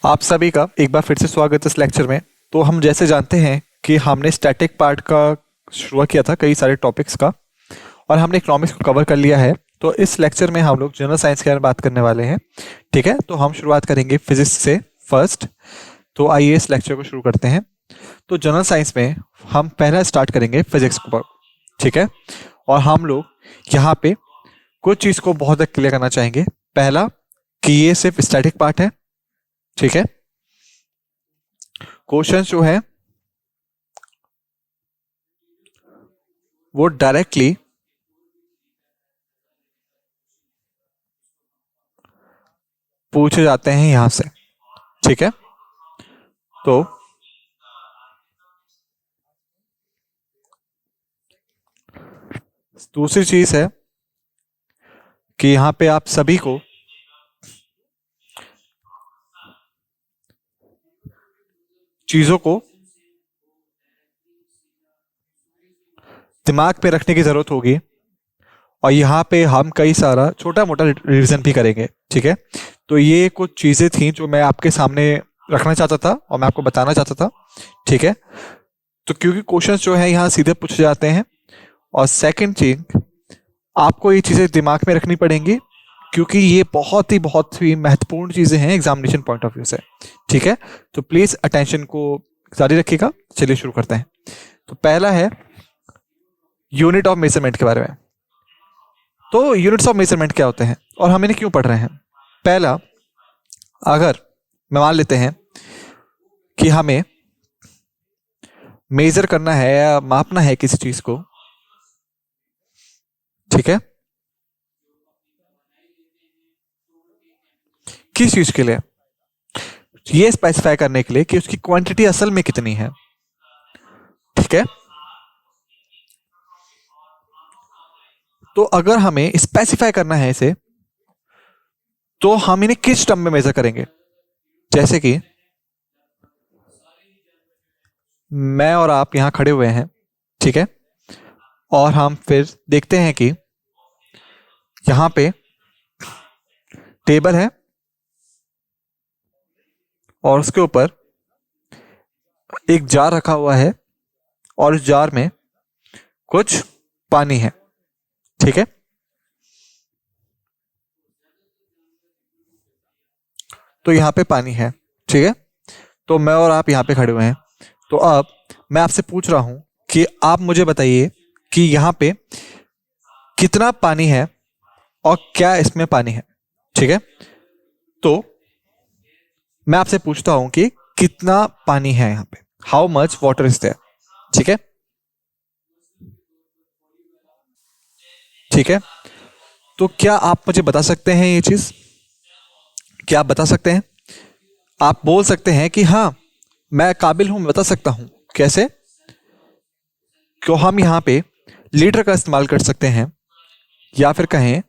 आप सभी का एक बार फिर से स्वागत है इस लेक्चर में। तो हम जैसे जानते हैं कि हमने स्टैटिक पार्ट का शुरू किया था कई सारे टॉपिक्स का, और हमने इकोनॉमिक्स को कवर कर लिया है। तो इस लेक्चर में हम लोग जनरल साइंस के बारे में बात करने वाले हैं। ठीक है, तो हम शुरुआत करेंगे फिजिक्स से फर्स्ट। तो आइए इस लेक्चर को शुरू करते हैं। तो जनरल साइंस में हम पहला स्टार्ट करेंगे फिजिक्स को। ठीक है, और हम लोग यहाँ पे कुछ चीज़ को बहुत क्लियर करना चाहेंगे। पहला कि ये सिर्फ स्टैटिक पार्ट है। ठीक है, क्वेश्चन जो है वो डायरेक्टली पूछे जाते हैं यहां से। ठीक है, तो दूसरी चीज है कि यहां पे आप सभी को चीजों को दिमाग पे रखने की जरूरत होगी, और यहाँ पे हम कई सारा छोटा मोटा रिवीजन भी करेंगे। ठीक है, तो ये कुछ चीजें थी जो मैं आपके सामने रखना चाहता था और मैं आपको बताना चाहता था। ठीक है, तो क्योंकि क्वेश्चंस जो है यहाँ सीधे पूछे जाते हैं, और सेकंड चीज आपको ये चीजें दिमाग में रखनी पड़ेंगी क्योंकि ये बहुत ही महत्वपूर्ण चीजें हैं एग्जामिनेशन पॉइंट ऑफ व्यू से। ठीक है, तो प्लीज अटेंशन को जारी रखिएगा। चलिए शुरू करते हैं। तो पहला है यूनिट ऑफ मेजरमेंट के बारे में। तो यूनिट्स ऑफ मेजरमेंट क्या होते हैं और हम इन्हें क्यों पढ़ रहे हैं? पहला, अगर मैं मान लेते हैं कि हमें मेजर करना है या मापना है किसी चीज को। ठीक है, किस चीज के लिए? ये स्पेसिफाई करने के लिए कि उसकी क्वांटिटी असल में कितनी है। ठीक है, तो अगर हमें स्पेसिफाई करना है इसे, तो हम इन्हें किस टर्म में मेजर करेंगे? जैसे कि मैं और आप यहां खड़े हुए हैं। ठीक है, और हम फिर देखते हैं कि यहां पे टेबल है और उसके ऊपर एक जार रखा हुआ है और उस जार में कुछ पानी है। ठीक है, तो यहां पे पानी है। ठीक है, तो मैं और आप यहां पे खड़े हुए हैं। तो अब मैं आपसे पूछ रहा हूं कि आप मुझे बताइए कि यहां पे कितना पानी है और क्या इसमें पानी है। ठीक है, तो मैं आपसे पूछता हूं कि कितना पानी है यहां पे, how much water is there. ठीक है, ठीक है, तो क्या आप मुझे बता सकते हैं ये चीज? क्या आप बता सकते हैं? आप बोल सकते हैं कि हाँ मैं काबिल हूं, मैं बता सकता हूं। कैसे? क्यों हम यहां पे लीटर का इस्तेमाल कर सकते हैं, या फिर कहें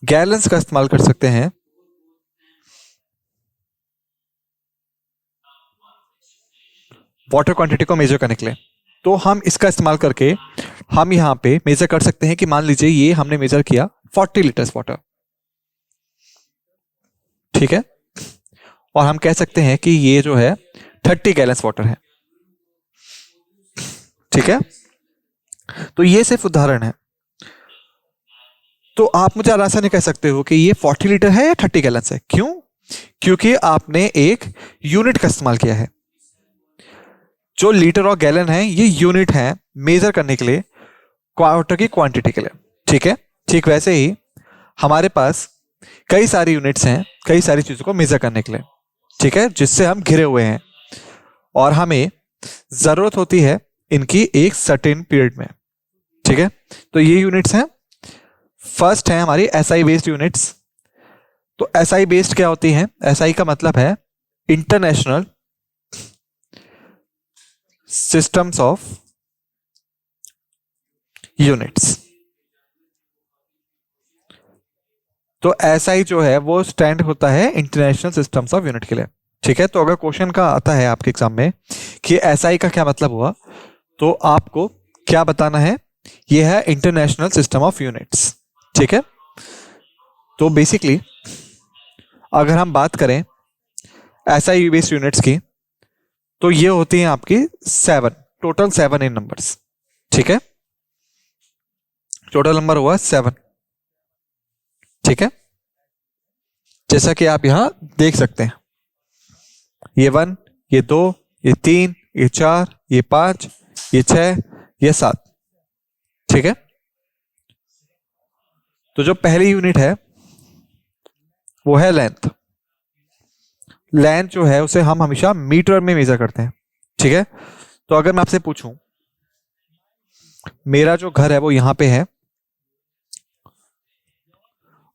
गैलन्स का इस्तेमाल कर सकते हैं। वाटर क्वांटिटी को मेजर करने के लिए तो हम इसका इस्तेमाल करके हम यहां पे मेजर कर सकते हैं कि मान लीजिए ये हमने मेजर किया 40 लीटर्स वाटर। ठीक है, और हम कह सकते हैं कि ये जो है 30 गैलन्स वाटर है। ठीक है, तो ये सिर्फ उदाहरण है। तो आप मुझे आराम से नहीं कह सकते हो कि ये 40 लीटर है या 30 गैलन्स है। क्यों? क्योंकि आपने एक यूनिट का इस्तेमाल किया है। जो लीटर और गैलन है ये यूनिट है मेजर करने के लिए वाटर की क्वांटिटी के लिए। ठीक है, ठीक वैसे ही हमारे पास कई सारी यूनिट्स हैं कई सारी चीजों को मेजर करने के लिए। ठीक है, जिससे हम घिरे हुए हैं और हमें जरूरत होती है इनकी एक सर्टेन पीरियड में। ठीक है, तो ये यूनिट्स हैं। फर्स्ट है हमारी एसआई बेस्ड यूनिट्स। तो एसआई बेस्ड क्या होती है? एसआई का मतलब है इंटरनेशनल सिस्टम्स ऑफ यूनिट्स। तो एसआई जो है वो स्टैंड होता है इंटरनेशनल सिस्टम्स ऑफ यूनिट के लिए। ठीक है, तो अगर क्वेश्चन का आता है आपके एग्जाम में कि एसआई का क्या मतलब हुआ, तो आपको क्या बताना है? ये है इंटरनेशनल सिस्टम ऑफ यूनिट्स। ठीक है, तो बेसिकली अगर हम बात करें SI बेस्ड यूनिट्स की, तो ये होती हैं आपकी 7, टोटल 7 इन नंबर्स। ठीक है, टोटल नंबर हुआ 7। ठीक है, जैसा कि आप यहां देख सकते हैं, ये 1, ये 2, ये 3, ये 4, ये 5, ये 6, ये 7। ठीक है, तो जो पहली यूनिट है वो है लेंथ। लेंथ जो है उसे हम हमेशा मीटर में मेजर करते हैं। ठीक है, तो अगर मैं आपसे पूछूं, मेरा जो घर है वो यहां पे है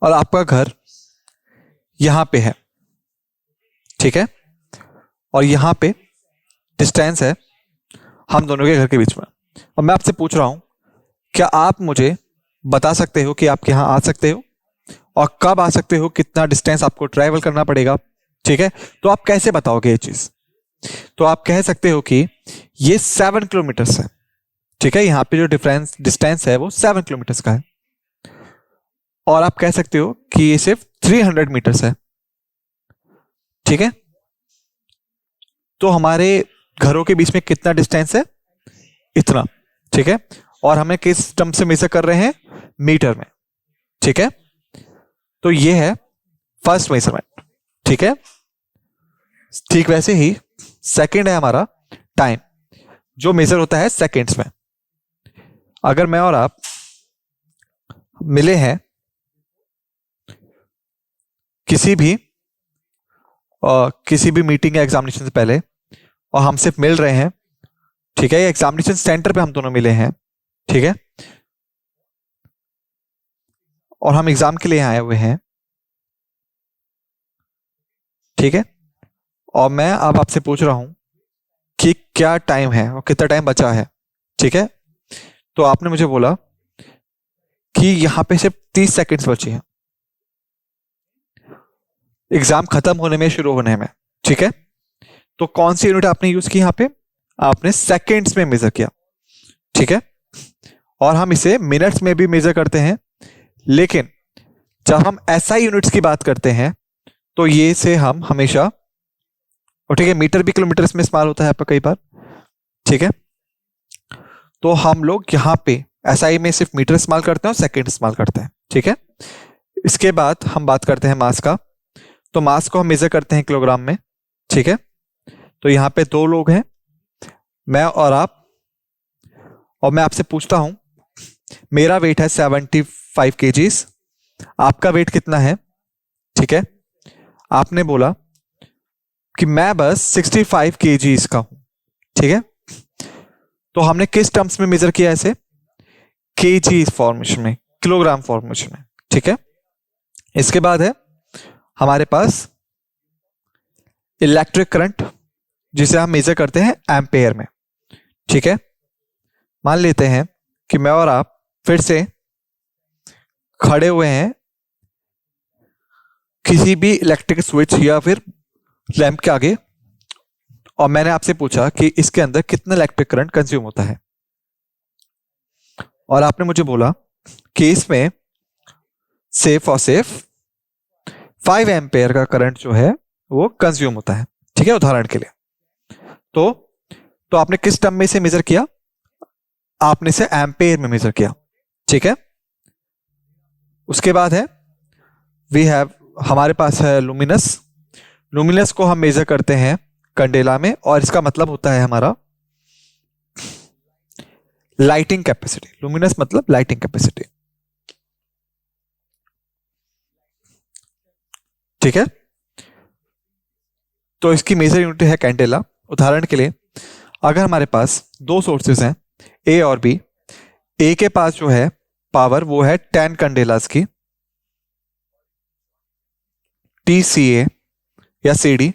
और आपका घर यहां पे है। ठीक है, और यहां पे डिस्टेंस है हम दोनों के घर के बीच में, और मैं आपसे पूछ रहा हूं, क्या आप मुझे बता सकते हो कि आप यहां आ सकते हो और कब आ सकते हो, कितना डिस्टेंस आपको ट्रैवल करना पड़ेगा। ठीक है, तो आप कैसे बताओगे ये चीज? तो आप कह सकते हो कि ये 7 किलोमीटर है। ठीक है, यहां पे जो डिस्टेंस है वो 7 किलोमीटर का है, और आप कह सकते हो कि ये सिर्फ 300 मीटर्स है। ठीक है, तो हमारे घरों के बीच में कितना डिस्टेंस है? इतना। ठीक है, और हमें किस टर्म से मेजर कर रहे हैं? मीटर में। ठीक है, तो ये है फर्स्ट मेजरमेंट। ठीक है, ठीक वैसे ही सेकंड है हमारा टाइम, जो मेजर होता है सेकंड्स में। अगर मैं और आप मिले हैं किसी भी मीटिंग या एग्जामिनेशन से पहले, और हम सिर्फ मिल रहे हैं, ठीक है, एग्जामिनेशन सेंटर पे हम दोनों मिले हैं। ठीक है, और हम एग्जाम के लिए आए हुए हैं। ठीक है, और मैं अब आपसे पूछ रहा हूं कि क्या टाइम है और कितना टाइम बचा है। ठीक है, तो आपने मुझे बोला कि यहां पे सिर्फ 30 सेकंड्स बची हैं एग्जाम खत्म होने में, शुरू होने में। ठीक है, तो कौन सी यूनिट आपने यूज की यहां पे? आपने सेकंड्स में मेजर किया। ठीक है, और हम इसे मिनट्स में भी मेजर करते हैं, लेकिन जब हम SI यूनिट्स की बात करते हैं तो ये से हम हमेशा, और ठीक है, मीटर भी किलोमीटर में इस्तेमाल होता है आपका कई बार। ठीक है, तो हम लोग यहां पे SI में सिर्फ मीटर इस्तेमाल करते हैं और सेकंड इस्तेमाल करते हैं। ठीक है, इसके बाद हम बात करते हैं मास का। तो मास को हम मेजर करते हैं किलोग्राम में। ठीक है, तो यहां पे 2 लोग हैं, मैं और आप, और मैं आपसे पूछता हूं, मेरा वेट है 75 kgs, आपका वेट कितना है? ठीक है, आपने बोला कि मैं बस 65 kgs का हूं। ठीक है, तो हमने किस टर्म्स में मेजर किया ऐसे? केजी फॉर्मेशन में, किलोग्राम फॉर्मेशन में। ठीक है, इसके बाद है हमारे पास इलेक्ट्रिक करंट, जिसे हम मेजर करते हैं एम्पेयर में। ठीक है, मान लेते हैं कि मैं और आप फिर से खड़े हुए हैं किसी भी इलेक्ट्रिक स्विच या फिर लैंप के आगे, और मैंने आपसे पूछा कि इसके अंदर कितना इलेक्ट्रिक करंट कंज्यूम होता है, और आपने मुझे बोला कि इसमें सिर्फ और सिर्फ 5 एम्पेयर का करंट जो है वो कंज्यूम होता है। ठीक है, उदाहरण के लिए, तो आपने किस टर्म में इसे मेजर किया? आपने इसे एम्पेयर में मेजर किया। ठीक है, उसके बाद है हमारे पास है लुमिनस। लुमिनस को हम मेजर करते हैं कैंडेला में, और इसका मतलब होता है हमारा लाइटिंग कैपेसिटी। लुमिनस मतलब लाइटिंग कैपेसिटी। ठीक है, तो इसकी मेजर यूनिट है कैंडेला। उदाहरण के लिए, अगर हमारे पास 2 सोर्सेस हैं, ए और बी, ए के पास जो है पावर वो है 10 कैंडेलास की, TCA या CD,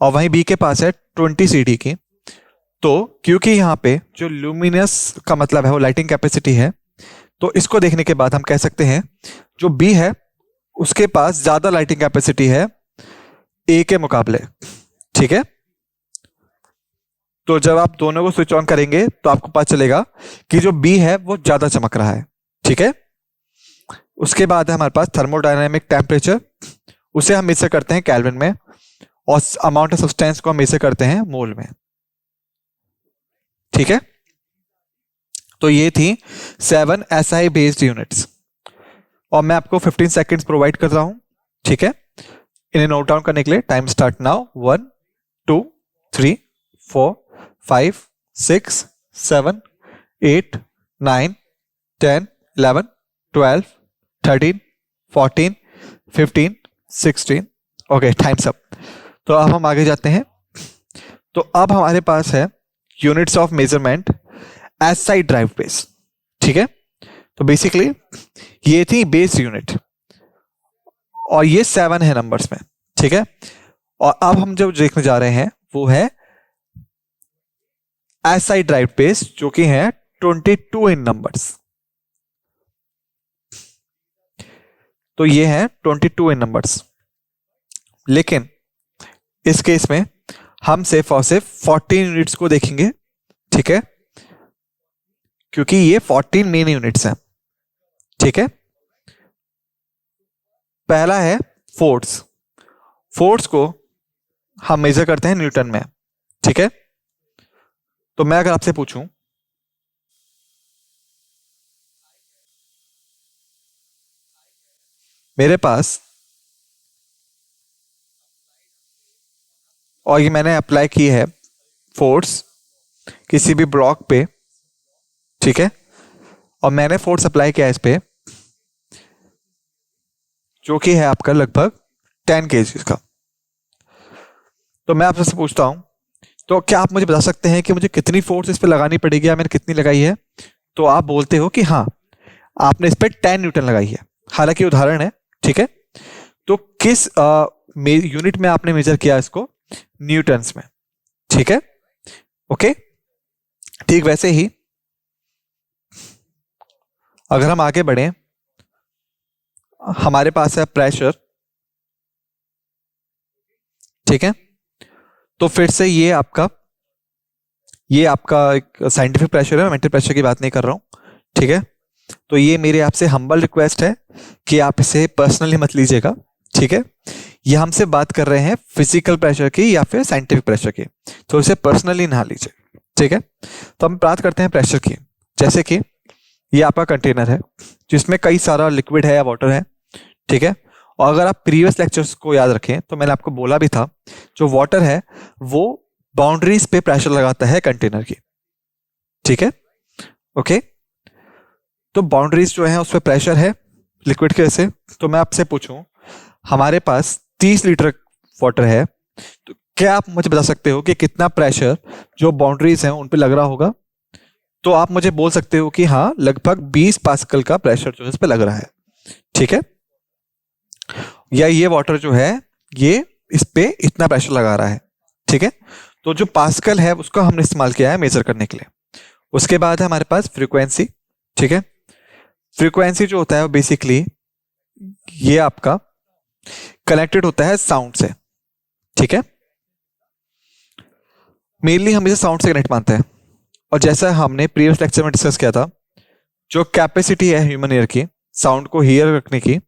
और वहीं बी के पास है 20 CD की। तो क्योंकि यहां पे जो लुमिनस का मतलब है वो लाइटिंग कैपेसिटी है, तो इसको देखने के बाद हम कह सकते हैं जो बी है उसके पास ज्यादा लाइटिंग कैपेसिटी है ए के मुकाबले। ठीक है, तो जब आप दोनों को स्विच ऑन करेंगे तो आपको पता चलेगा कि जो बी है वो ज्यादा चमक रहा है। ठीक है, उसके बाद है हमारे पास थर्मोडायनामिक टेम्परेचर, उसे हम मेजर करते हैं केल्विन में, और अमाउंट ऑफ सब्सटेंस को हम मेजर करते हैं मोल में। ठीक है, तो ये थी 7 SI बेस्ड यूनिट्स, और मैं आपको 15 सेकेंड्स प्रोवाइड कर रहा हूं। ठीक है, इन्हें नोट डाउन करने के लिए time start now. 1 2 3 4 5 6 7 8 9 10 11 12 13 14 15 16। Okay, times up. तो अब हम आगे जाते हैं। तो अब हमारे पास है units of measurement SI drive base. ठीक है, तो बेसिकली ये थी बेस यूनिट, और ये 7 है नंबर्स में। ठीक है, और अब हम जो देखने जा रहे हैं वो है एसआई ड्राइव बेस, जो कि है 22 इन नंबर्स। तो ये है 22 इन नंबर्स, लेकिन इस केस में हम सिर्फ और सिर्फ 14 यूनिट्स को देखेंगे। ठीक है, क्योंकि ये 14 मेन यूनिट्स हैं। ठीक है, पहला है फोर्स। फोर्स को हम मेजर करते हैं न्यूटन में। ठीक है, तो मैं अगर आपसे पूछूं मेरे पास, और ये मैंने अप्लाई की है फोर्स किसी भी ब्लॉक पे। ठीक है, और मैंने फोर्स अप्लाई किया इस पे, जो कि है आपका लगभग 10 kg का। तो मैं आपसे पूछता हूं, तो क्या आप मुझे बता सकते हैं कि मुझे कितनी फोर्स इस पे लगानी पड़ेगी, या मैंने कितनी लगाई है? तो आप बोलते हो कि हाँ, आपने इस पे 10 न्यूटन लगाई है। हालांकि उदाहरण है। ठीक है, तो किस यूनिट में आपने मेजर किया इसको? न्यूटन्स में। ठीक है, ओके। ठीक वैसे ही अगर हम आगे बढ़े, हमारे पास है प्रेशर। ठीक है, तो फिर से ये आपका एक साइंटिफिक प्रेशर है, मेंटल प्रेशर की बात नहीं कर रहा हूं। ठीक है, तो ये मेरे आपसे हम्बल रिक्वेस्ट है कि आप इसे पर्सनली मत लीजिएगा। ठीक है, ये हमसे बात कर रहे हैं फिजिकल प्रेशर की या फिर साइंटिफिक प्रेशर की, तो इसे पर्सनली ना लीजिए। ठीक है, तो हम बात करते हैं प्रेशर की। जैसे कि ये आपका कंटेनर है जिसमें कई सारा लिक्विड है या वाटर है। ठीक है, और अगर आप प्रीवियस लेक्चर्स को याद रखें तो मैंने आपको बोला भी था, जो वाटर है वो बाउंड्रीज पे प्रेशर लगाता है कंटेनर की। ठीक है, ओके। तो बाउंड्रीज जो है उस पर प्रेशर है लिक्विड के ऐसे। तो मैं आपसे पूछूं, हमारे पास 30 लीटर वाटर है, तो क्या आप मुझे बता सकते हो कि कितना प्रेशर जो बाउंड्रीज हैं उन पे लग रहा होगा? तो आप मुझे बोल सकते हो कि हाँ, लगभग 20 पास्कल का प्रेशर जो है इस पे लग रहा है। ठीक है, या ये वाटर जो है ये इस पे इतना प्रेशर लगा रहा है। ठीक है, तो जो पास्कल है उसको हमने इस्तेमाल किया है मेजर करने के लिए। उसके बाद है हमारे पास फ्रीक्वेंसी। ठीक है, फ्रीक्वेंसी जो होता है वो बेसिकली ये आपका कनेक्टेड होता है साउंड से। ठीक है, मेनली हम इसे साउंड से कनेक्ट मानते हैं, और जैसा हमने प्रीवियस लेक्चर में डिस्कस किया था, जो कैपेसिटी है ह्यूमन ईयर की साउंड को हियर रखने की,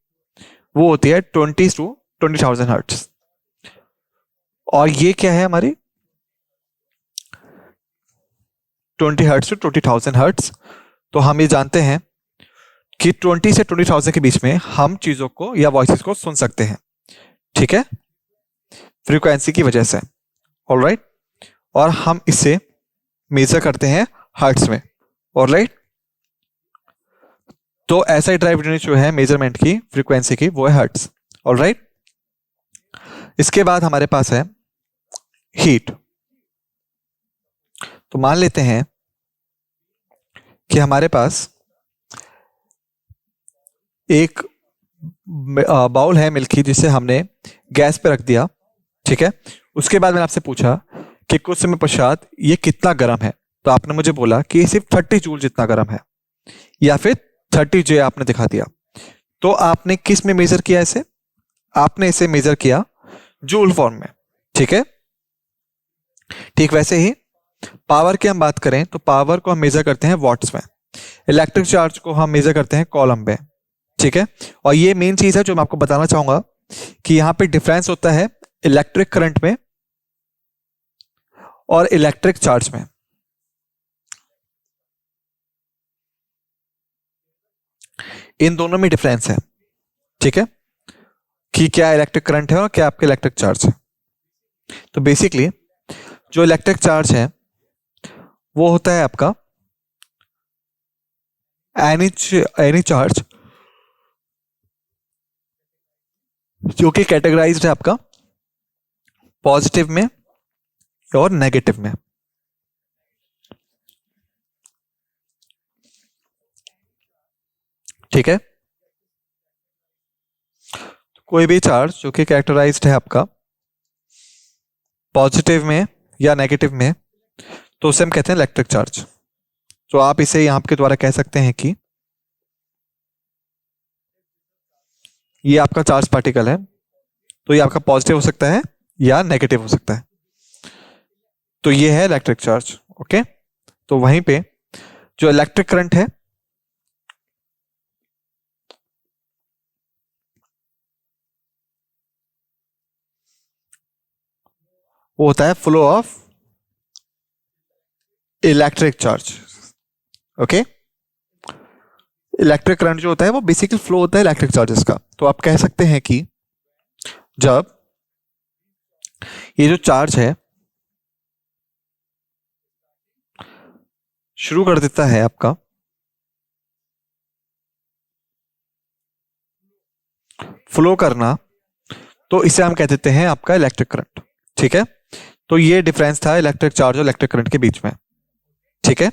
वो होती है 20 to 20,000 हर्ट्ज। और ये क्या है हमारी 20 हर्ट्ज टू 20,000 हर्ट्ज। तो हम ये जानते हैं कि 20 से 20,000 के बीच में हम चीजों को या वॉइसेस को सुन सकते हैं। ठीक है, फ्रीक्वेंसी की वजह से। ऑलराइट, और हम इसे मेजर करते हैं हर्ट्ज में। ऑलराइट, तो ऐसा ड्राइव यूनिट जो है मेजरमेंट की फ्रीक्वेंसी की वो है हर्ट्ज। ऑलराइट, इसके बाद हमारे पास है हीट। तो मान लेते हैं कि हमारे पास एक बाउल है मिल्क की, जिसे हमने गैस पे रख दिया। ठीक है, उसके बाद मैंने आपसे पूछा कि कुछ समय पश्चात ये कितना गर्म है, तो आपने मुझे बोला कि ये सिर्फ 30 जूल जितना गर्म है, या फिर 30 जे आपने दिखा दिया। तो आपने किस में मेजर किया इसे? आपने इसे मेजर किया जूल फॉर्म में। ठीक है, ठीक वैसे ही पावर की हम बात करें तो पावर को हम मेजर करते हैं वॉट्स में। इलेक्ट्रिक चार्ज को हम मेजर करते हैं कॉलम में। ठीक है, और ये मेन चीज है जो मैं आपको बताना चाहूंगा कि यहाँ पे डिफरेंस होता है इलेक्ट्रिक करंट में और इलेक्ट्रिक चार्ज में इन दोनों में डिफरेंस है, ठीक है, कि क्या इलेक्ट्रिक करंट है और क्या आपका इलेक्ट्रिक चार्ज है। तो बेसिकली जो इलेक्ट्रिक चार्ज है वो होता है आपका एनी चार्ज जो कि कैटेगराइज्ड है आपका पॉजिटिव में और नेगेटिव में। ठीक है, कोई भी चार्ज जो कि कैरेक्टराइज्ड है आपका पॉजिटिव में या नेगेटिव में, तो उसे हम कहते हैं इलेक्ट्रिक चार्ज। तो आप इसे यहां के द्वारा कह सकते हैं कि ये आपका चार्ज पार्टिकल है, तो ये आपका पॉजिटिव हो सकता है या नेगेटिव हो सकता है। तो ये है इलेक्ट्रिक चार्ज। ओके, तो वहीं पे जो इलेक्ट्रिक करंट है वो होता है flow of electric charge. Okay, electric current जो होता है वो बेसिकली फ्लो होता है इलेक्ट्रिक चार्जेस का। तो आप कह सकते हैं कि जब ये जो चार्ज है शुरू कर देता है आपका फ्लो करना, तो इसे हम कह देते हैं आपका इलेक्ट्रिक करंट। ठीक है, तो ये डिफरेंस था इलेक्ट्रिक चार्ज और इलेक्ट्रिक करंट के बीच में। ठीक है,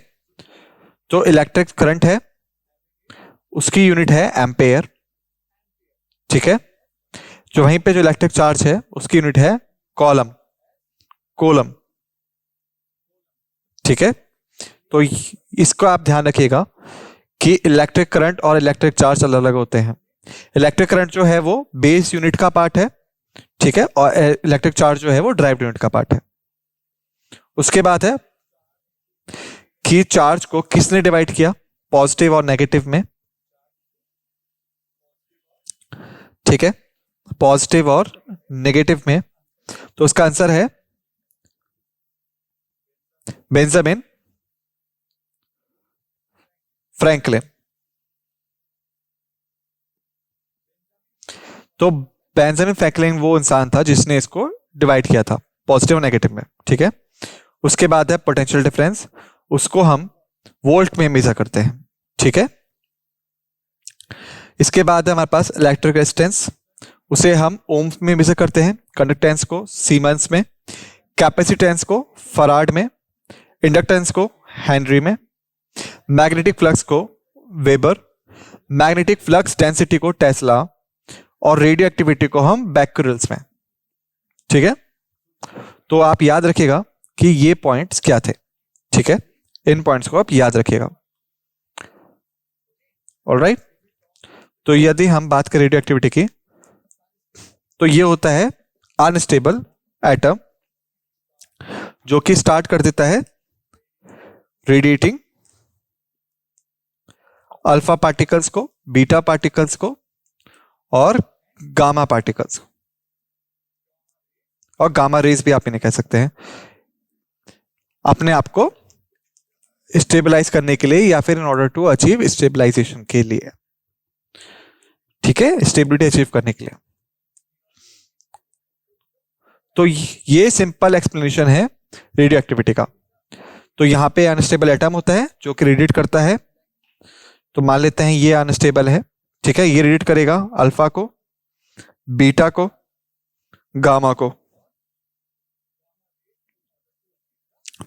तो इलेक्ट्रिक करंट है उसकी यूनिट है एम्पेयर। ठीक है, जो वहीं पे जो इलेक्ट्रिक चार्ज है उसकी यूनिट है कोलम। ठीक है, तो इसको आप ध्यान रखिएगा कि इलेक्ट्रिक करंट और इलेक्ट्रिक चार्ज अलग अलग होते हैं। इलेक्ट्रिक करंट जो है वो बेस यूनिट का पार्ट है, ठीक है, और इलेक्ट्रिक चार्ज जो है वो ड्राइव्ड यूनिट का पार्ट है। उसके बाद है कि चार्ज को किसने डिवाइड किया, पॉजिटिव और नेगेटिव में। ठीक है, पॉजिटिव और नेगेटिव में, तो उसका आंसर है बेंजामिन फ्रैंकलिन। तो बेंजामिन फ्रैंकलिन वो इंसान था जिसने इसको डिवाइड किया था पॉजिटिव और नेगेटिव में। ठीक है, उसके बाद है पोटेंशियल डिफरेंस, उसको हम वोल्ट में मेजर करते हैं। ठीक है, इसके बाद है हमारे पास इलेक्ट्रिक रेजिस्टेंस, उसे हम ओम्स में मेजर करते हैं, कंडक्टेंस को सीमेंस में, कैपेसिटेंस को फराड में, इंडक्टेंस को हेनरी में, मैग्नेटिक फ्लक्स को वेबर, मैग्नेटिक फ्लक्स डेंसिटी को टेस्ला और रेडियो एक्टिविटी को हम बैक्यूरेल्स में। ठीक है, तो आप याद रखिएगा कि ये पॉइंट्स क्या थे। ठीक है, इन पॉइंट्स को आप याद रखिएगा। ऑलराइट, तो यदि हम बात करें रेडियो एक्टिविटी की, तो ये होता है अनस्टेबल एटम जो कि स्टार्ट कर देता है रेडिएटिंग अल्फा पार्टिकल्स को, बीटा पार्टिकल्स को और गामा पार्टिकल्स को, और गामा रेज भी आप इन्हें कह सकते हैं, अपने आप को स्टेबलाइज करने के लिए या फिर in order to achieve stabilisation के लिए। ठीक है, स्टेबिलिटी अचीव करने के लिए। तो ये सिंपल एक्सप्लेनेशन है रेडियो एक्टिविटी का। तो यहां पे अनस्टेबल एटम होता है जो कि रेडिएट करता है, तो मान लेते हैं ये अनस्टेबल है। ठीक है, ये रेडिएट करेगा अल्फा को, बीटा को, गामा को,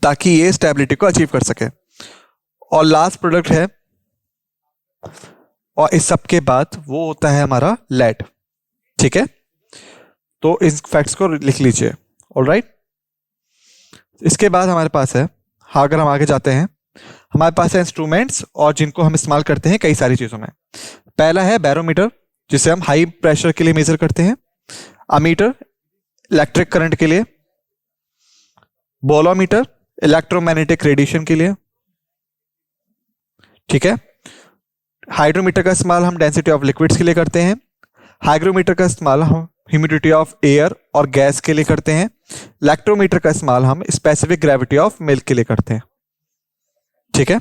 ताकि ये स्टेबिलिटी को अचीव कर सके। और लास्ट प्रोडक्ट है, और इस सब के बाद वो होता है हमारा लेड। ठीक है, तो इन फैक्ट्स को लिख लीजिए। ऑलराइट, इसके बाद हमारे पास है, अगर हम आगे जाते हैं, हमारे पास है इंस्ट्रूमेंट्स और जिनको हम इस्तेमाल करते हैं कई सारी चीजों में। पहला है बैरोमीटर, जिसे हम हाई प्रेशर के लिए मेजर करते हैं। अमीटर इलेक्ट्रिक करंट के लिए, बोलोमीटर इलेक्ट्रोमैग्नेटिक रेडिएशन के लिए। ठीक है, हाइड्रोमीटर का इस्तेमाल हम डेंसिटी ऑफ लिक्विड्स के लिए करते हैं। हाइग्रोमीटर का इस्तेमाल हम ह्यूमिडिटी ऑफ एयर और गैस के लिए करते हैं। लैक्टोमीटर का इस्तेमाल हम स्पेसिफिक ग्रेविटी ऑफ मिल्क के लिए करते हैं। ठीक है,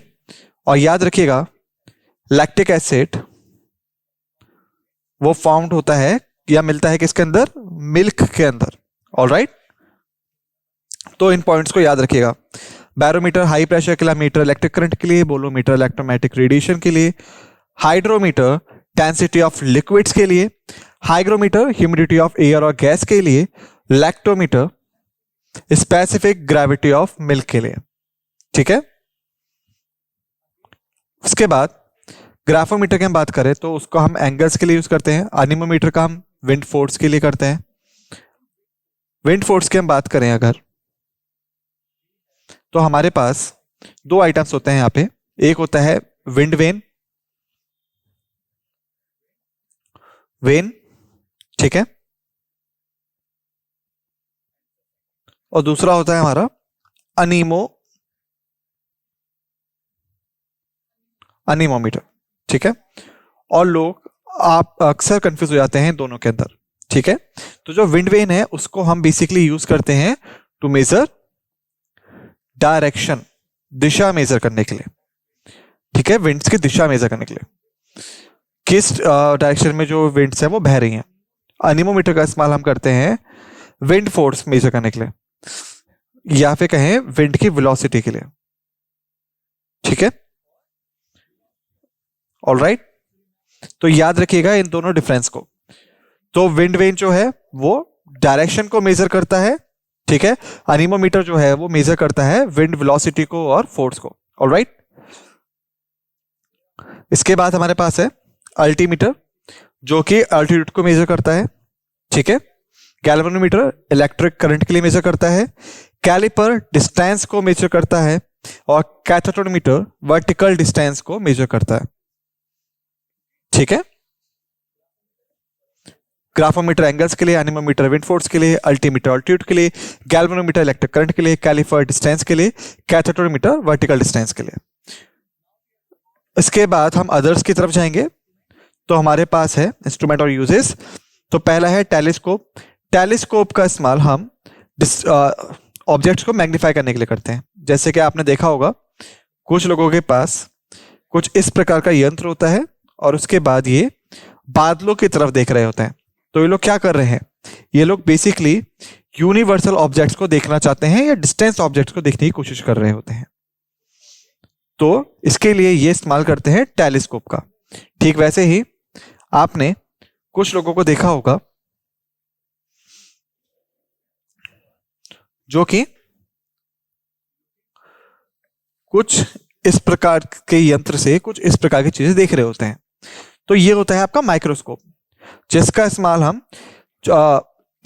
और याद रखिएगा लैक्टिक एसिड वो फाउंड होता है या मिलता है किसके अंदर, मिल्क के अंदर। ऑलराइट, तो इन पॉइंट्स को याद रखिएगा। बैरोमीटर हाई प्रेशर के लिए, मीटर इलेक्ट्रिक करंट के लिए, बोलोमीटर इलेक्ट्रोमैग्नेटिक रेडिएशन के लिए, हाइड्रोमीटर डेंसिटी ऑफ लिक्विड्स के लिए, हाइग्रोमीटर ह्यूमिडिटी ऑफ एयर और गैस के लिए, lactometer specific gravity of milk के लिए। ठीक है, उसके बाद ग्राफोमीटर की हम बात करें तो उसको हम एंगल्स के लिए यूज करते हैं। अनीमोमीटर का हम विंड फोर्स के लिए करते हैं। विंड फोर्स की हम बात करें अगर, तो हमारे पास दो आइटम्स होते हैं यहां पे। एक होता है विंड वेन, ठीक है, और दूसरा होता है हमारा अनीमोमीटर। ठीक है, और लोग आप अक्सर कंफ्यूज हो जाते हैं दोनों के अंदर। ठीक है, तो जो विंड वेन है उसको हम बेसिकली यूज करते हैं टू मेजर डायरेक्शन, दिशा मेजर करने के लिए। ठीक है, विंड्स की दिशा मेजर करने के लिए, किस डायरेक्शन में जो विंड्स है वो बह रही हैं। अनीमोमीटर का इस्तेमाल हम करते हैं विंड फोर्स मेजर करने के लिए, या फिर कहें विंड की वेलोसिटी के लिए। ठीक है, ऑलराइट, तो याद रखिएगा इन दोनों डिफरेंस को। तो विंड वेन जो है वो डायरेक्शन को मेजर करता है। ठीक है, अनीमोमीटर जो है वो मेजर करता है विंड वेलोसिटी को और फोर्स को। ऑलराइट, इसके बाद हमारे पास है अल्टीमीटर जो कि अल्टीट्यूड को मेजर करता है। ठीक है, गैल्वेनोमीटर इलेक्ट्रिक करंट के लिए मेजर करता है। कैलिपर डिस्टेंस को मेजर करता है और कैथोडोमीटर वर्टिकल डिस्टेंस को मेजर करता है। ठीक है, ग्राफोमीटर एंगल्स के लिए, एनीमोमीटर विंड फोर्स के लिए, अल्टीमीटर अल्टीट्यूड के लिए, गैल्वेनोमीटर इलेक्ट्रिक करंट के लिए, कैलिपर डिस्टेंस के लिए, कैथोडोमीटर वर्टिकल डिस्टेंस के लिए। इसके बाद हम अदर्स की तरफ जाएंगे तो हमारे पास है इंस्ट्रूमेंट और यूजेस। तो पहला है टेलीस्कोप। टेलीस्कोप का इस्तेमाल हम ऑब्जेक्ट्स को मैग्नीफाई करने के लिए करते हैं। जैसे कि आपने देखा होगा कुछ लोगों के पास कुछ इस प्रकार का यंत्र होता है और उसके बाद ये बादलों की तरफ देख रहे होते हैं। तो ये लोग क्या कर रहे हैं, ये लोग बेसिकली यूनिवर्सल ऑब्जेक्ट्स को देखना चाहते हैं या डिस्टेंस ऑब्जेक्ट्स को देखने की कोशिश कर रहे होते हैं। तो इसके लिए ये इस्तेमाल करते हैं टेलीस्कोप का। ठीक वैसे ही आपने कुछ लोगों को देखा होगा जो कि कुछ इस प्रकार के यंत्र से कुछ इस प्रकार की चीजें देख रहे होते हैं। तो ये होता है आपका माइक्रोस्कोप, जिसका इस्तेमाल हम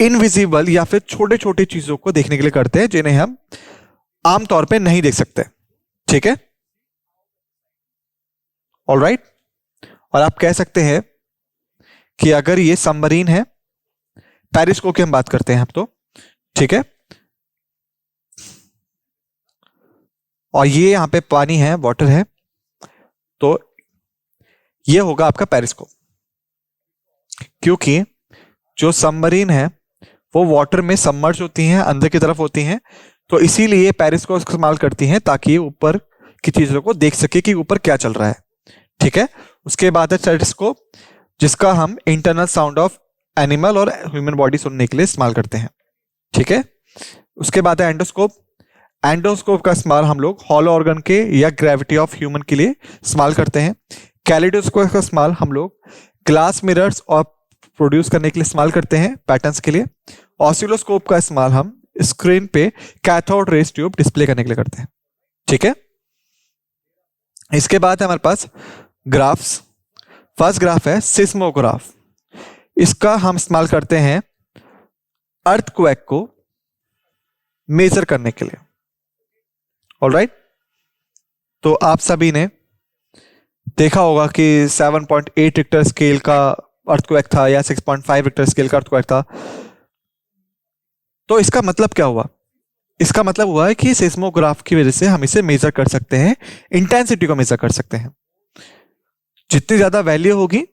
इनविजिबल या फिर छोटे छोटे चीजों को देखने के लिए करते हैं जिन्हें हम आमतौर पे नहीं देख सकते। ठीक है, ऑलराइट, और आप कह सकते हैं कि अगर ये सबमरीन है, पेरिस्कोप की हम बात करते हैं हम तो, ठीक है, और ये यहां पे पानी है, वाटर है, तो ये होगा आपका पेरिस्कोप। क्योंकि जो सबमरीन है वो वाटर में सबमर्ज होती हैं, अंदर की तरफ होती हैं, तो इसीलिए पेरिस्कोप इस्तेमाल करती हैं ताकि ऊपर की चीजों को देख सके कि ऊपर क्या चल रहा है। ठीक है, उसके बाद है स्टेथोस्कोप, जिसका हम इंटरनल साउंड ऑफ एनिमल और ह्यूमन बॉडी सुनने के लिए इस्तेमाल करते हैं। ठीक है, उसके बाद है एंडोस्कोप। एंडोस्कोप का इस्तेमाल हम लोग हॉलो ऑर्गन के या ग्रेविटी ऑफ ह्यूमन के लिए इस्तेमाल करते हैं। कैलिडोस्कोप का इस्तेमाल हम लोग ग्लास मिरर्स और प्रोड्यूस करने के लिए इस्तेमाल करते हैं, पैटर्न्स के लिए। ऑसिलोस्कोप का इस्तेमाल हम स्क्रीन पे कैथोड रेज ट्यूब डिस्प्ले करने के लिए करते हैं। ठीक है, इसके बाद है हमारे पास ग्राफ्स। फर्स्ट ग्राफ है सिस्मोग्राफ। इसका हम इस्तेमाल करते हैं अर्थक्वेक को मेजर करने के लिए। ऑलराइट, तो आप सभी ने देखा होगा कि 7.8 रिक्टर स्केल का अर्थक्वेक था या 6.5 रिक्टर स्केल का अर्थक्वेक था। तो इसका मतलब क्या हुआ, इसका मतलब हुआ है कि सिस्मोग्राफ की वजह से हम इसे मेजर कर सकते हैं, इंटेंसिटी को मेजर कर सकते हैं। जितनी ज्यादा वैल्यू होगी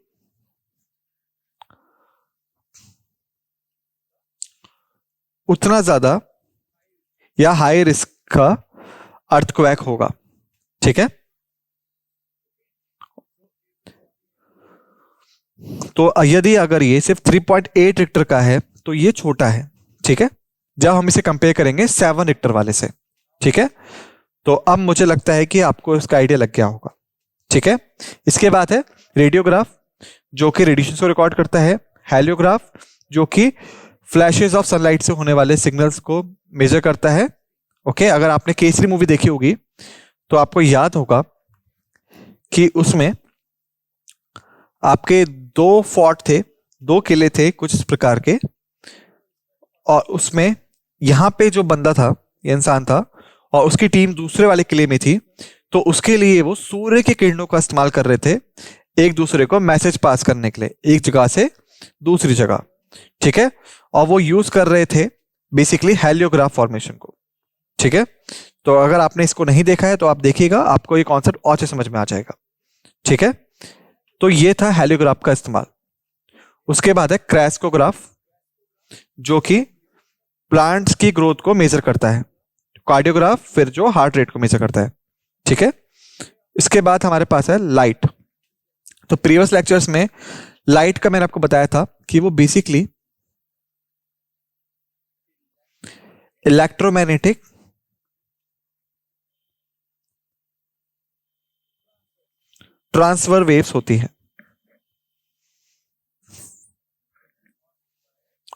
उतना ज्यादा या हाई रिस्क का अर्थक्वेक होगा। ठीक है, तो यदि अगर ये सिर्फ 3.8 रिक्टर का है तो ये छोटा है। ठीक है, जब हम इसे कंपेयर करेंगे 7 रिक्टर वाले से। ठीक है, तो अब मुझे लगता है कि आपको इसका आइडिया लग गया होगा। ठीक है, इसके बाद है रेडियोग्राफ, जो कि रेडिएशन को रिकॉर्ड करता है। हेलियोग्राफ, जो कि फ्लैशेस ऑफ सनलाइट से होने वाले सिग्नल्स को मेजर करता है। ओके, अगर आपने केसरी मूवी देखी होगी तो आपको याद होगा कि उसमें आपके 2 फोर्ट थे, 2 किले थे कुछ इस प्रकार के, और उसमें यहां पे जो बंदा था, ये इंसान था, और उसकी टीम दूसरे वाले किले में थी। तो उसके लिए वो सूर्य के किरणों का इस्तेमाल कर रहे थे एक दूसरे को मैसेज पास करने के लिए, एक जगह से दूसरी जगह। ठीक है, और वो यूज कर रहे थे बेसिकली हेलियोग्राफ फॉर्मेशन को। ठीक है, तो अगर आपने इसको नहीं देखा है तो आप देखिएगा, आपको ये कॉन्सेप्ट और अच्छे समझ में आ जाएगा। ठीक है, तो ये था हेलियोग्राफ का इस्तेमाल। उसके बाद है क्रैस्कोग्राफ, जो कि प्लांट्स की ग्रोथ को मेजर करता है। कार्डियोग्राफ फिर जो हार्ट रेट को मेजर करता है। ठीक है, इसके बाद हमारे पास है लाइट। तो प्रीवियस लेक्चर्स में लाइट का मैंने आपको बताया था कि वो बेसिकली इलेक्ट्रोमैग्नेटिक ट्रांसफर वेव्स होती है,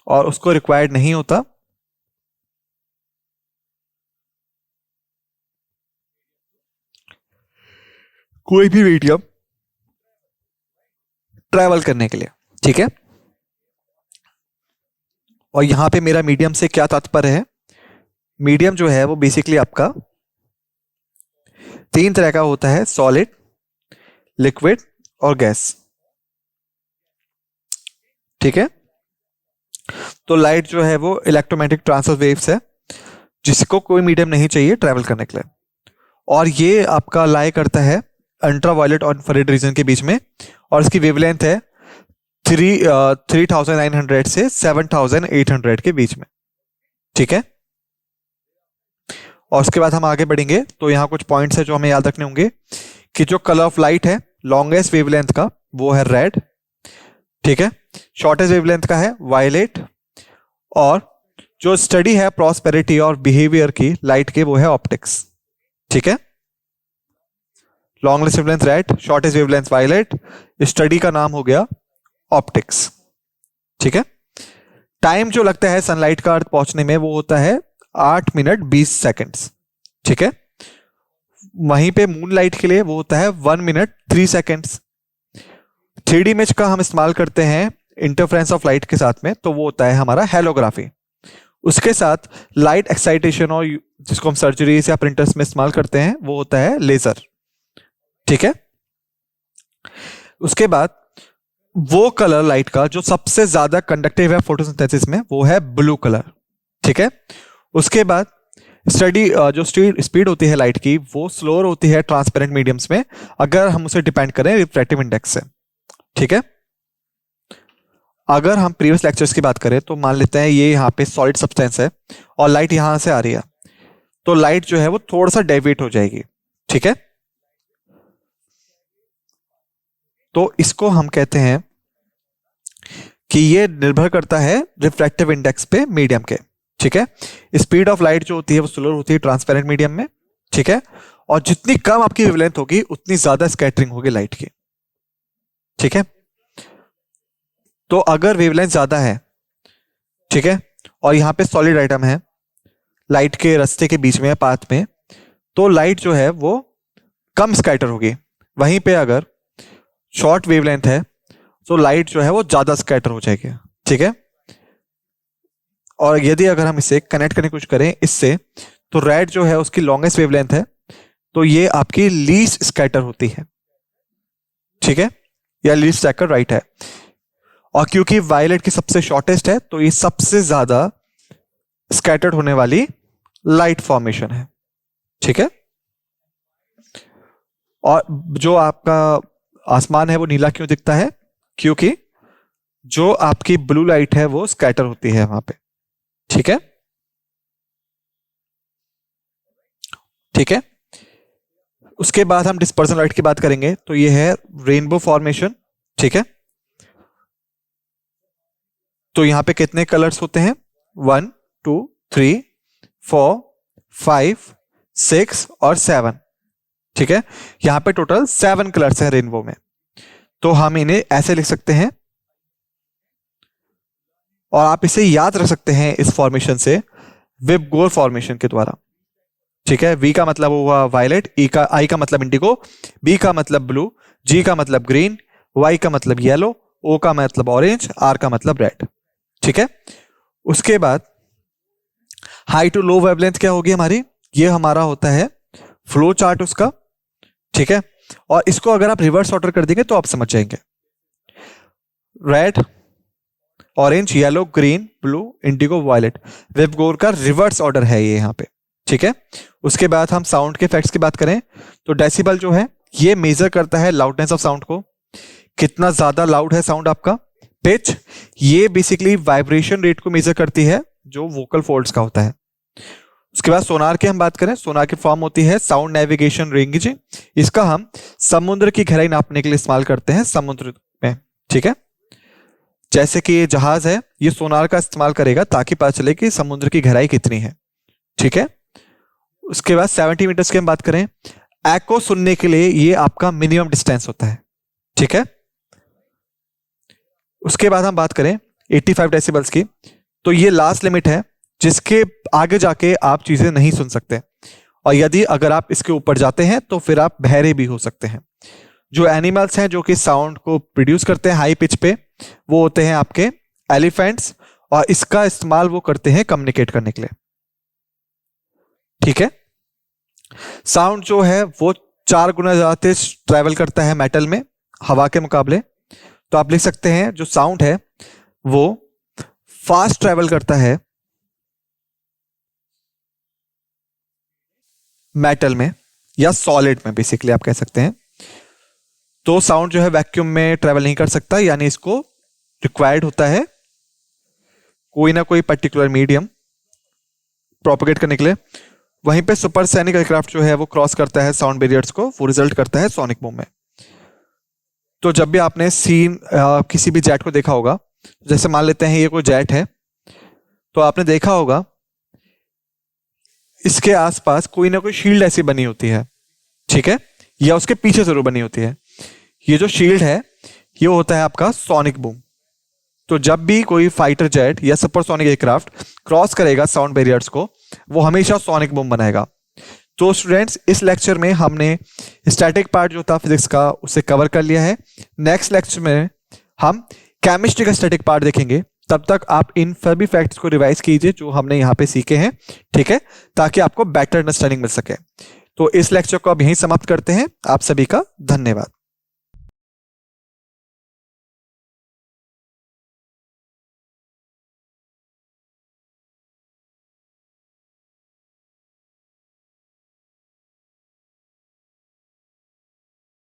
और उसको रिक्वायर्ड नहीं होता कोई भी मीडियम ट्रैवल करने के लिए। ठीक है, और यहां पे मेरा मीडियम से क्या तात्पर्य है? मीडियम जो है वो बेसिकली आपका 3 तरह का होता है, सॉलिड, लिक्विड और गैस। ठीक है, तो लाइट जो है वो इलेक्ट्रोमैग्नेटिक ट्रांसफर वेव्स है, जिसको कोई मीडियम नहीं चाहिए ट्रैवल करने के लिए, और ये आपका लाई करता है अल्ट्रावायलेट और इंफ्रारेड रीजन के बीच में, और इसकी वेवलेंथ है 3900 से 7800 के बीच में। ठीक है, और उसके बाद हम आगे बढ़ेंगे तो यहाँ कुछ पॉइंट्स है जो हमें याद रखने होंगे कि जो कलर ऑफ लाइट है लॉन्गेस्ट वेवलेंथ का वो है रेड। ठीक है, शॉर्टेस्ट वेवलेंथ का है वायलेट, और जो स्टडी है प्रॉस्पेरिटी और बिहेवियर की लाइट के वो है ऑप्टिक्स। ठीक है, longest wavelength red, shortest wavelength violet, study का नाम हो गया ऑप्टिक्स। ठीक है, टाइम जो लगता है सनलाइट का अर्थ पहुंचने में वो होता है 8 मिनट 20 सेकंड्स। ठीक है, वहीं पे मून लाइट के लिए वो होता है 1 मिनट 3 सेकंड्स। 3D इमेज का हम इस्तेमाल करते हैं इंटरफ्रेंस ऑफ लाइट के साथ में, तो वो होता है हमारा हेलोग्राफी। उसके साथ लाइट एक्साइटेशन, और जिसको हम सर्जरीज या प्रिंटर्स में इस्तेमाल करते हैं, वो होता है लेजर। ठीक है, उसके बाद वो कलर लाइट का जो सबसे ज्यादा कंडक्टिव है फोटोसिंथेसिस में वो है ब्लू कलर। ठीक है, उसके बाद स्टडी जो स्पीड होती है लाइट की वो स्लोअर होती है ट्रांसपेरेंट मीडियम्स में, अगर हम उसे डिपेंड करें रिफ्रैक्टिव इंडेक्स से। ठीक है, अगर हम प्रीवियस लेक्चर्स की बात करें तो मान लेते हैं ये यहाँ पे सॉलिड सब्सटेंस है और लाइट यहां से आ रही है, तो लाइट जो है वो थोड़ा सा डेविएट हो जाएगी। ठीक है, तो इसको हम कहते हैं कि ये निर्भर करता है रिफ्रैक्टिव इंडेक्स पे मीडियम के। ठीक है, स्पीड ऑफ लाइट जो होती है वो स्लोअर होती है ट्रांसपेरेंट मीडियम में। ठीक है, और जितनी कम आपकी वेवलेंथ होगी उतनी ज्यादा स्कैटरिंग होगी लाइट की। ठीक है, तो अगर वेवलेंथ ज्यादा है, ठीक है, और यहां पे सॉलिड आइटम है लाइट के रास्ते के बीच में, पाथ में, तो लाइट जो है वो कम स्कैटर होगी। वहीं पे अगर शॉर्ट वेवलेंथ है तो लाइट जो है वो ज्यादा स्कैटर हो जाएगी। ठीक है, और यदि अगर हम इसे कनेक्ट करने की कोशिश करें इससे, तो रेड जो है उसकी लॉन्गेस्ट वेवलेंथ है, तो ये आपकी लीस्ट स्कैटर होती है। ठीक है, या लीस्ट स्कैटर राइट है, और क्योंकि वायलेट की सबसे शॉर्टेस्ट है तो ये सबसे ज्यादा स्कैटर्ड होने वाली लाइट फॉर्मेशन है। ठीक है, और जो आपका आसमान है वो नीला क्यों दिखता है? क्योंकि जो आपकी ब्लू लाइट है वो स्कैटर होती है वहां पे। ठीक है, ठीक है। उसके बाद हम डिस्पर्सन लाइट की बात करेंगे, तो ये है रेनबो फॉर्मेशन। ठीक है, तो यहां पे कितने कलर्स होते हैं? 1 2 3 4 5 6 और 7। ठीक है, यहां पे टोटल 7 कलर्स हैं रेनबो में। तो हम इन्हें ऐसे लिख सकते हैं और आप इसे याद रख सकते हैं इस फॉर्मेशन से, विबगोर फॉर्मेशन के द्वारा। ठीक है, वी का मतलब हुआ वायलेट, आई का मतलब इंडिगो, बी का मतलब ब्लू, जी का मतलब ग्रीन, वाई का मतलब येलो, ओ का मतलब ऑरेंज, आर का मतलब रेड। ठीक है, उसके बाद हाई टू लो वेवलेंथ क्या होगी हमारी? ये हमारा होता है फ्लो चार्ट उसका। ठीक है, और इसको अगर आप रिवर्स ऑर्डर कर देंगे तो आप समझ जाएंगे। Red, orange, yellow, green, blue, indigo, violet, VIBGYOR का रिवर्स ऑर्डर है ये यहां पे। ठीक है, उसके बाद हम साउंड के इफेक्ट्स की बात करें तो डेसिबल जो है ये मेजर करता है लाउडनेस ऑफ साउंड को, कितना ज्यादा लाउड है साउंड आपका। पिच, ये बेसिकली वाइब्रेशन रेट को मेजर करती है जो वोकल फोल्ड्स का होता है। उसके बाद सोनार की हम बात करें, सोनार की फॉर्म होती है साउंड नेविगेशन रेंज। इसका हम समुद्र की गहराई नापने के लिए इस्तेमाल करते हैं समुद्र में। ठीक है, जैसे कि ये जहाज है, ये सोनार का इस्तेमाल करेगा ताकि पता चले कि समुद्र की गहराई कितनी है। ठीक है, उसके बाद 70 मीटर्स की हम बात करें, एको सुनने के लिए ये आपका मिनिमम डिस्टेंस होता है। ठीक है, उसके बाद हम बात करें 85 डेसिबल्स की, तो ये लास्ट लिमिट है जिसके आगे जाके आप चीजें नहीं सुन सकते, और यदि अगर आप इसके ऊपर जाते हैं तो फिर आप बहरे भी हो सकते हैं। जो एनिमल्स हैं जो कि साउंड को प्रोड्यूस करते हैं हाई पिच पे, वो होते हैं आपके एलिफेंट्स, और इसका इस्तेमाल वो करते हैं कम्युनिकेट करने के लिए। ठीक है, साउंड जो है वो 4 गुना ज्यादा तेज ट्रैवल करता है मेटल में हवा के मुकाबले। तो आप लिख सकते हैं जो साउंड है वो फास्ट ट्रैवल करता है मेटल में या सॉलिड में, बेसिकली आप कह सकते हैं। तो साउंड जो है वैक्यूम में ट्रैवल नहीं कर सकता, यानी इसको रिक्वायर्ड होता है कोई ना कोई पर्टिकुलर मीडियम प्रोपेगेट करने के लिए। वहीं पे सुपरसोनिक एयरक्राफ्ट जो है वो क्रॉस करता है साउंड बैरियर्स को, वो रिजल्ट करता है सोनिक बूम में। तो जब भी आपने किसी भी जेट को देखा होगा, जैसे मान लेते हैं ये कोई जेट है, तो आपने देखा होगा इसके आसपास कोई ना कोई शील्ड ऐसी बनी होती है। ठीक है, या उसके पीछे जरूर बनी होती है। ये जो शील्ड है ये होता है आपका सोनिक बूम। तो जब भी कोई फाइटर जेट या सुपरसोनिक एयरक्राफ्ट क्रॉस करेगा साउंड बैरियर्स को, वो हमेशा सोनिक बूम बनाएगा। तो स्टूडेंट्स, इस लेक्चर में हमने स्टैटिक पार्ट जो था फिजिक्स का उसे कवर कर लिया है। नेक्स्ट लेक्चर में हम केमिस्ट्री का स्टैटिक पार्ट देखेंगे। तब तक आप इन सभी फैक्ट्स को रिवाइज कीजिए जो हमने यहाँ पे सीखे हैं। ठीक है, ताकि आपको बेटर अंडरस्टैंडिंग मिल सके। तो इस लेक्चर को अब यहीं समाप्त करते हैं। आप सभी का धन्यवाद।